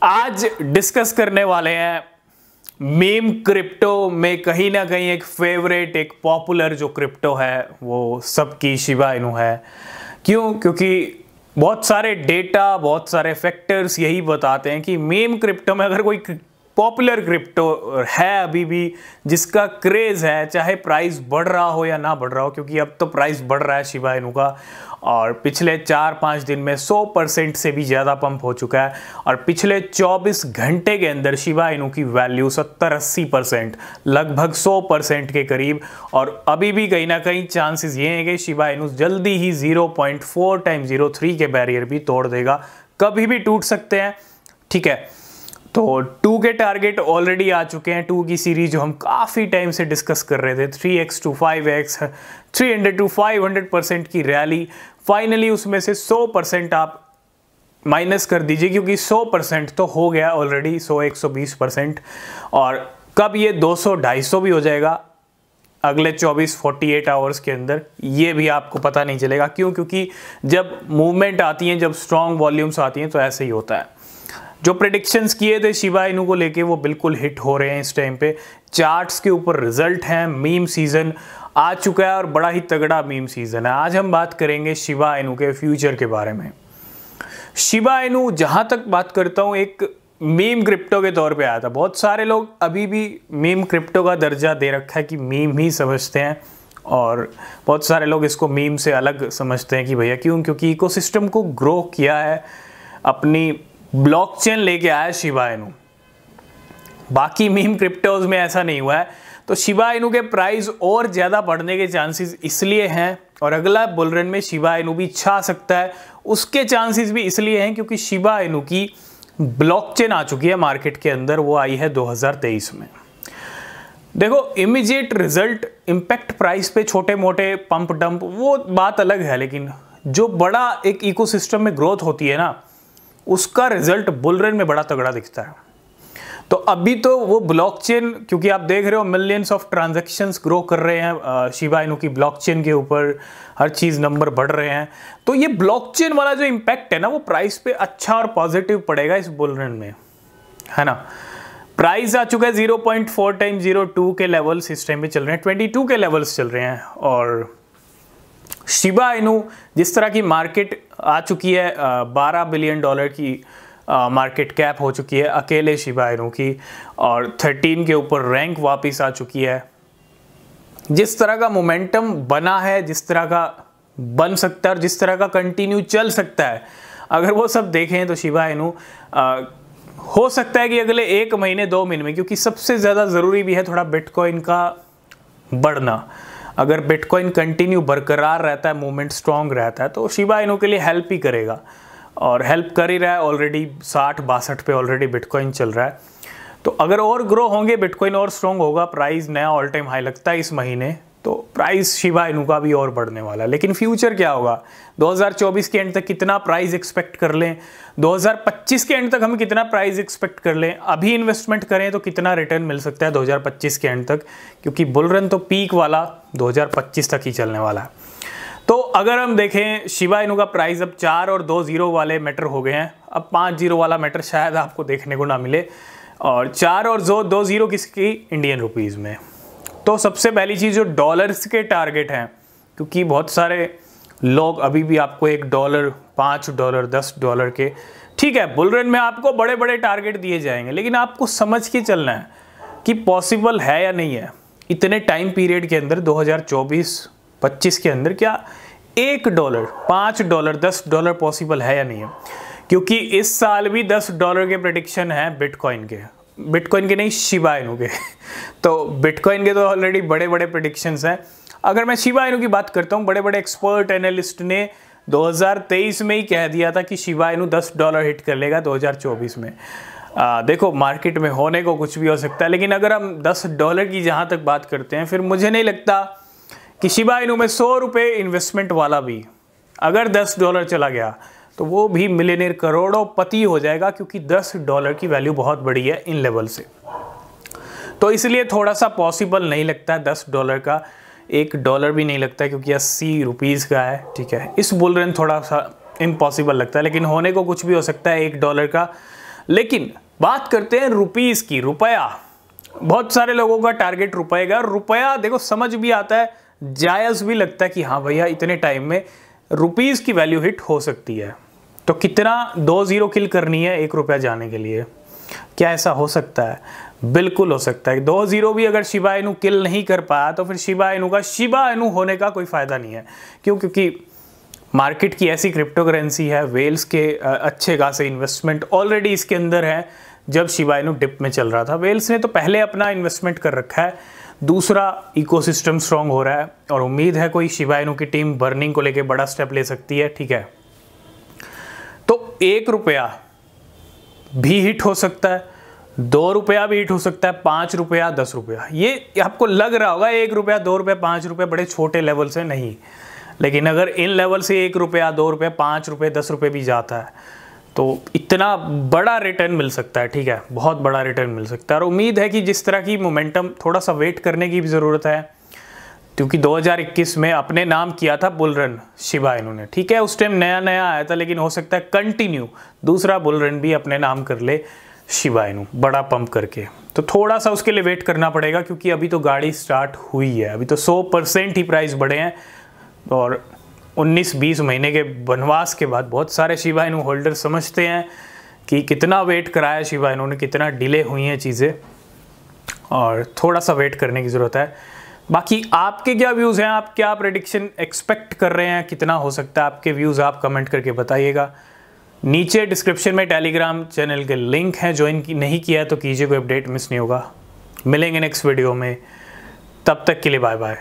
आज डिस्कस करने वाले हैं मीम क्रिप्टो में कहीं ना कहीं एक फेवरेट, एक पॉपुलर जो क्रिप्टो है वो सबकी शिबा इनू है। क्यों? क्योंकि बहुत सारे डेटा, बहुत सारे फैक्टर्स यही बताते हैं कि मीम क्रिप्टो में अगर कोई पॉपुलर क्रिप्टो है अभी भी जिसका क्रेज़ है, चाहे प्राइस बढ़ रहा हो या ना बढ़ रहा हो, क्योंकि अब तो प्राइस बढ़ रहा है शिबा इनू का और पिछले 4-5 दिन में 100% से भी ज़्यादा पंप हो चुका है और पिछले 24 घंटे के अंदर शिबा इनू की वैल्यू 70-80%, लगभग 100% के करीब। और अभी भी कहीं ना कहीं चांसेस ये हैं कि शिबा इनू जल्दी ही 0.4 × 03 के बैरियर भी तोड़ देगा, कभी भी टूट सकते हैं। ठीक है, तो 2 के टारगेट ऑलरेडी आ चुके हैं। 2 की सीरीज जो हम काफ़ी टाइम से डिस्कस कर रहे थे, 3x to 5x, 300 to 500% की रैली, फाइनली उसमें से 100% आप माइनस कर दीजिए क्योंकि 100% तो हो गया ऑलरेडी, 100-120%। और कब ये 200-250 भी हो जाएगा अगले 24-48 आवर्स के अंदर, ये भी आपको पता नहीं चलेगा। क्यों? क्योंकि जब मूवमेंट आती हैं, जब स्ट्रॉन्ग वॉल्यूम्स आती हैं तो ऐसे ही होता है। जो प्रेडिक्शंस किए थे शिबा इनू को लेके वो बिल्कुल हिट हो रहे हैं इस टाइम पे। चार्ट्स के ऊपर रिजल्ट हैं, मीम सीजन आ चुका है और बड़ा ही तगड़ा मीम सीजन है। आज हम बात करेंगे शिबा इनू के फ्यूचर के बारे में। शिबा इनू जहां तक बात करता हूं एक मीम क्रिप्टो के तौर पे आया था। बहुत सारे लोग अभी भी मीम क्रिप्टो का दर्जा दे रखा है कि मीम ही समझते हैं और बहुत सारे लोग इसको मीम से अलग समझते हैं कि भैया क्यों? क्योंकि इकोसिस्टम को ग्रो किया है, अपनी ब्लॉकचेन लेके आया शिबा इनू। बाकी मीम क्रिप्टोज में ऐसा नहीं हुआ है। तो शिबा इनू के प्राइस और ज़्यादा बढ़ने के चांसेस इसलिए हैं और अगला बुल रन में शिबा इनू भी छा सकता है, उसके चांसेस भी इसलिए हैं क्योंकि शिबा इनू की ब्लॉकचेन आ चुकी है मार्केट के अंदर। वो आई है 2023 में। देखो, इमीडिएट रिजल्ट, इम्पैक्ट प्राइस पे छोटे मोटे पंप डंप वो बात अलग है, लेकिन जो बड़ा एक इकोसिस्टम में ग्रोथ होती है ना, उसका रिजल्ट बुल रन में बड़ा तगड़ा दिखता है। तो अभी तो वो ब्लॉकचेन, क्योंकि आप देख रहे हो मिलियंस ऑफ ट्रांजैक्शंस ग्रो कर रहे हैं शिबा इनू की ब्लॉकचेन के ऊपर, हर चीज़ नंबर बढ़ रहे हैं। तो ये ब्लॉकचेन वाला जो इम्पैक्ट है ना, वो प्राइस पे अच्छा और पॉजिटिव पड़ेगा इस बुल रन में, है ना। प्राइस आ चुका है 0.4 × 02 के लेवल्स इस टाइम पे चल रहे हैं, 22 के लेवल्स चल रहे हैं। और शिबा इनू जिस तरह की मार्केट आ चुकी है, $12 बिलियन की मार्केट कैप हो चुकी है अकेले शिबा इनू की, और 13 के ऊपर रैंक वापस आ चुकी है। जिस तरह का मोमेंटम बना है, जिस तरह का बन सकता है और जिस तरह का कंटिन्यू चल सकता है, अगर वो सब देखें तो शिबा इनू हो सकता है कि अगले 1 महीने 2 महीने में, क्योंकि सबसे ज़्यादा ज़रूरी भी है थोड़ा बिटकॉइन का बढ़ना। अगर बिटकॉइन कंटिन्यू बरकरार रहता है, मूवमेंट स्ट्रॉन्ग रहता है, तो शिबा इनू के लिए हेल्प ही करेगा और हेल्प कर ही रहा है। ऑलरेडी 60-62 पे ऑलरेडी बिटकॉइन चल रहा है। तो अगर और ग्रो होंगे, बिटकॉइन और स्ट्रॉन्ग होगा, प्राइस नया ऑल टाइम हाई लगता है इस महीने, तो प्राइस शिबा इनू का भी और बढ़ने वाला है। लेकिन फ्यूचर क्या होगा? 2024 के एंड तक कितना प्राइस एक्सपेक्ट कर लें, 2025 के एंड तक हम कितना प्राइस एक्सपेक्ट कर लें, अभी इन्वेस्टमेंट करें तो कितना रिटर्न मिल सकता है 2025 के एंड तक, क्योंकि बुल रन तो पीक वाला 2025 तक ही चलने वाला है। तो अगर हम देखें शिबा इनू का प्राइस अब 4 और 2 0 वाले मैटर हो गए हैं, अब 5 0 वाला मैटर शायद आपको देखने को ना मिले, और 4 और 2 0 किसकी? इंडियन रुपीज़ में। तो सबसे पहली चीज़ जो डॉलर्स के टारगेट हैं, क्योंकि बहुत सारे लोग अभी भी आपको $1, $5, $10 के, ठीक है, बुल रन में आपको बड़े बड़े टारगेट दिए जाएंगे, लेकिन आपको समझ के चलना है कि पॉसिबल है या नहीं है इतने टाइम पीरियड के अंदर, 2024-25 के अंदर, क्या $1, $5, $10 पॉसिबल है या नहीं है। क्योंकि इस साल भी $10 के प्रेडिक्शन है बिटकॉइन के नहीं, शिबा इनू के। तो बिटकॉइन के तो ऑलरेडी बड़े बड़े प्रेडिक्शंस हैं। अगर मैं शिबा इनू की बात करता हूँ, बड़े बड़े एक्सपर्ट एनालिस्ट ने 2023 में ही कह दिया था कि शिबा इनू $10 हिट कर लेगा 2024 में। देखो, मार्केट में होने को कुछ भी हो सकता है, लेकिन अगर हम $10 की जहाँ तक बात करते हैं, फिर मुझे नहीं लगता कि शिबा इनू में ₹100 इन्वेस्टमेंट वाला भी अगर $10 चला गया तो वो भी मिलियनेयर, करोड़ोंपति हो जाएगा, क्योंकि $10 की वैल्यू बहुत बड़ी है इन लेवल से। तो इसलिए थोड़ा सा पॉसिबल नहीं लगता है $10 का, $1 भी नहीं लगता है क्योंकि 80 रुपीज़ का है। ठीक है, इस बुल रन थोड़ा सा इम्पॉसिबल लगता है, लेकिन होने को कुछ भी हो सकता है $1 का। लेकिन बात करते हैं रुपीस की, रुपया। बहुत सारे लोगों का टारगेट रुपये का, रुपया देखो समझ भी आता है, जायज़ भी लगता है कि हाँ भैया इतने टाइम में रुपीस की वैल्यू हिट हो सकती है। तो कितना 2 0 किल करनी है 1 रुपया जाने के लिए? क्या ऐसा हो सकता है? बिल्कुल हो सकता है। 2 0 भी अगर शिबा इनू किल नहीं कर पाया तो फिर शिबा इनू का शिबा इनू होने का कोई फ़ायदा नहीं है। क्यों? क्योंकि मार्केट की ऐसी क्रिप्टो करेंसी है, वेल्स के अच्छे खासे इन्वेस्टमेंट ऑलरेडी इसके अंदर है। जब शिबा इनू डिप में चल रहा था, वेल्स ने तो पहले अपना इन्वेस्टमेंट कर रखा है, दूसरा इकोसिस्टम स्ट्रॉन्ग हो रहा है और उम्मीद है कोई शिबा इनू की टीम बर्निंग को लेके बड़ा स्टेप ले सकती है। ठीक है, तो 1 रुपया भी हिट हो सकता है, 2 रुपया भी हिट हो सकता है, 5 रुपया, 10 रुपया। ये आपको लग रहा होगा 1 रुपया, 2 रुपया, 5 रुपया बड़े छोटे लेवल से नहीं, लेकिन अगर इन लेवल से 1 रुपया, 2 रुपया, 5 रुपये, 10 रुपये भी जाता है तो इतना बड़ा रिटर्न मिल सकता है। ठीक है, बहुत बड़ा रिटर्न मिल सकता है। और उम्मीद है कि जिस तरह की मोमेंटम, थोड़ा सा वेट करने की भी ज़रूरत है, क्योंकि 2021 में अपने नाम किया था बुल रन शिबा इनू ने। ठीक है, उस टाइम नया नया आया था, लेकिन हो सकता है कंटिन्यू दूसरा बुल रन भी अपने नाम कर ले शिबा इनू, बड़ा पंप करके। तो थोड़ा सा उसके लिए वेट करना पड़ेगा, क्योंकि अभी तो गाड़ी स्टार्ट हुई है, अभी तो 100% ही प्राइस बढ़े हैं। और 19-20 महीने के वनवास के बाद बहुत सारे शिबा इनू होल्डर समझते हैं कि कितना वेट कराया शिबा इनू ने, कितना डिले हुई हैं चीज़ें, और थोड़ा सा वेट करने की ज़रूरत है। बाकी आपके क्या व्यूज़ हैं? आप क्या प्रेडिक्शन एक्सपेक्ट कर रहे हैं? कितना हो सकता है? आपके व्यूज़ आप कमेंट करके बताइएगा। नीचे डिस्क्रिप्शन में टेलीग्राम चैनल के लिंक हैं, ज्वाइन नहीं किया है तो कीजिए, कोई अपडेट मिस नहीं होगा। मिलेंगे नेक्स्ट वीडियो में, तब तक के लिए बाय बाय।